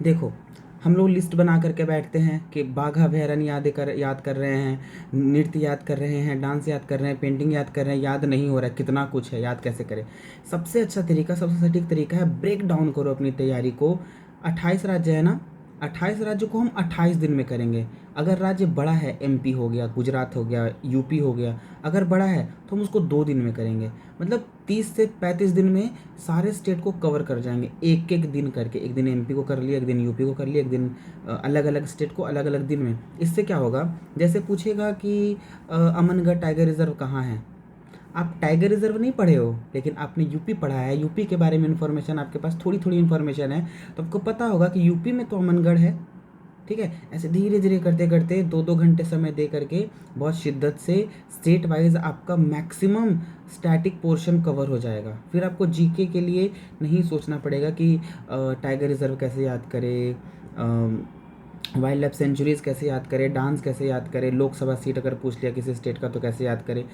देखो, हम लोग लिस्ट बना करके बैठते हैं कि बाघा अभयारण्य याद कर रहे हैं, नृत्य याद कर रहे हैं, डांस याद कर रहे हैं, पेंटिंग याद कर रहे हैं, याद नहीं हो रहा है, कितना कुछ है, याद कैसे करें। सबसे अच्छा तरीका, सबसे सटीक तरीका है, ब्रेक डाउन करो अपनी तैयारी को। 28 राज्य है ना, 28 राज्यों को हम 28 दिन में करेंगे। अगर राज्य बड़ा है, एमपी हो गया, गुजरात हो गया, यूपी हो गया, अगर बड़ा है तो हम उसको 2 दिन में करेंगे। मतलब 30 से 35 दिन में सारे स्टेट को कवर कर जाएंगे, एक एक दिन करके। एक दिन एमपी को कर लिया, एक दिन यूपी को कर लिया, एक दिन अलग अलग स्टेट को अलग अलग दिन में। इससे क्या होगा, जैसे पूछेगा कि अमनगढ़ टाइगर रिजर्व कहाँ है। आप टाइगर रिजर्व नहीं पढ़े हो, लेकिन आपने यूपी पढ़ा है, यूपी के बारे में इन्फॉर्मेशन आपके पास थोड़ी थोड़ी इन्फॉर्मेशन है, तो आपको पता होगा कि यूपी में तो अमनगढ़ है। ठीक है, ऐसे धीरे धीरे करते करते 2-2 घंटे समय दे करके बहुत शिद्दत से स्टेट वाइज आपका मैक्सिमम स्टैटिक पोर्शन कवर हो जाएगा। फिर आपको जीके के लिए नहीं सोचना पड़ेगा कि टाइगर रिजर्व कैसे याद करें, वाइल्ड लाइफ सेंचुरीज कैसे याद करें, डांस कैसे याद करें, लोकसभा सीट अगर पूछ लिया किसी स्टेट का तो कैसे याद करें।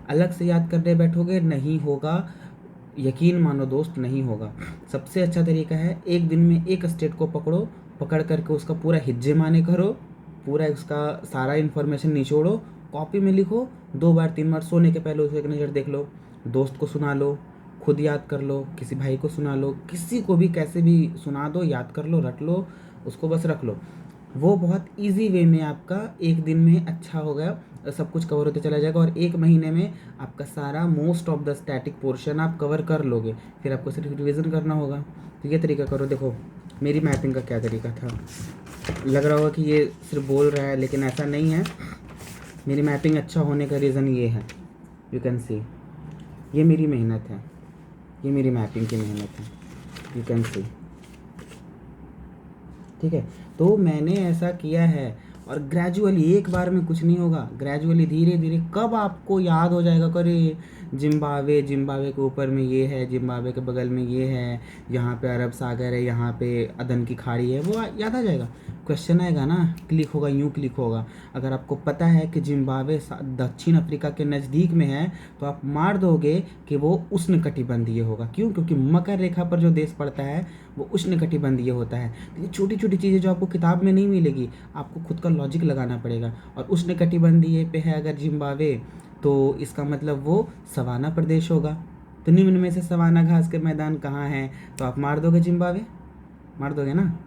अलग से याद करने बैठोगे, नहीं होगा, यकीन मानो दोस्त, नहीं होगा। सबसे अच्छा तरीका है, एक दिन में एक स्टेट को पकड़ो, पकड़ करके उसका पूरा हिज्जे माने करो, पूरा उसका सारा इन्फॉर्मेशन निचोड़ो, कॉपी में लिखो, 2 बार 3 बार सोने के पहले उसे एक नज़र देख लो, दोस्त को सुना लो, खुद याद कर लो, किसी भाई को सुना लो, किसी को भी कैसे भी सुना दो, याद कर लो, रट लो, उसको बस रख लो। वो बहुत इजी वे में आपका एक दिन में अच्छा हो गया, सब कुछ कवर होते चला जाएगा, और 1 महीने में आपका सारा most of the static portion आप कवर कर लोगे। फिर आपको सिर्फ रिवीजन करना होगा। तो ये तरीका करो। देखो मेरी मैपिंग का क्या तरीका था, लग रहा होगा कि ये सिर्फ बोल रहा है, लेकिन ऐसा नहीं है। मेरी मैपिंग अच्छा होने का रीज़न ये है, यू कैन सी, ये मेरी मेहनत है, ये मेरी मैपिंग की मेहनत है, यू कैन सी। ठीक है, तो मैंने ऐसा किया है, और ग्रेजुअली, एक बार में कुछ नहीं होगा, ग्रेजुअली धीरे धीरे कब आपको याद हो जाएगा, करे जिम्बाब्वे, जिम्बाब्वे के ऊपर में ये है, जिम्बाब्वे के बगल में ये है, यहाँ पे अरब सागर है, यहाँ पे अदन की खाड़ी है, वो याद आ जाएगा। क्वेश्चन आएगा ना, क्लिक होगा, यूँ क्लिक होगा। अगर आपको पता है कि जिम्बाब्वे दक्षिण अफ्रीका के नज़दीक में है, तो आप मार दोगे कि वो उष्णकटिबंधीय होगा। क्यों? क्योंकि मकर रेखा पर जो देश पड़ता है वो उष्णकटिबंधीय होता है। तो ये छोटी छोटी चीज़ें जो आपको किताब में नहीं मिलेगी, आपको खुद का लॉजिक लगाना पड़ेगा। और उष्णकटिबंधीय पे है अगर जिम्बाब्वे, तो इसका मतलब वो सवाना प्रदेश होगा। तो निम्न में से सवाना घास के मैदान कहाँ हैं, तो आप मार दोगे जिम्बाब्वे, मार दोगे ना।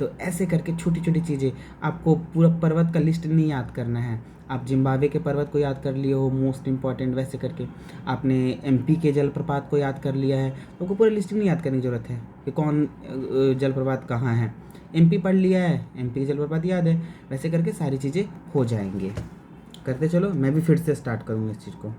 तो ऐसे करके छोटी छोटी चीज़ें, आपको पूरा पर्वत का लिस्ट नहीं याद करना है। आप जिम्बाब्वे के पर्वत को याद कर लिए हो, मोस्ट इंपॉर्टेंट, वैसे करके आपने एमपी के जलप्रपात को याद कर लिया है, तो आपको पूरी लिस्ट नहीं याद करने की ज़रूरत है कि कौन जलप्रपात कहाँ है। एमपी पढ़ लिया है, एमपी के जलप्रपात याद है, वैसे करके सारी चीज़ें हो जाएंगी। करते चलो, मैं भी फिर से स्टार्ट करूँगा इस चीज़ को।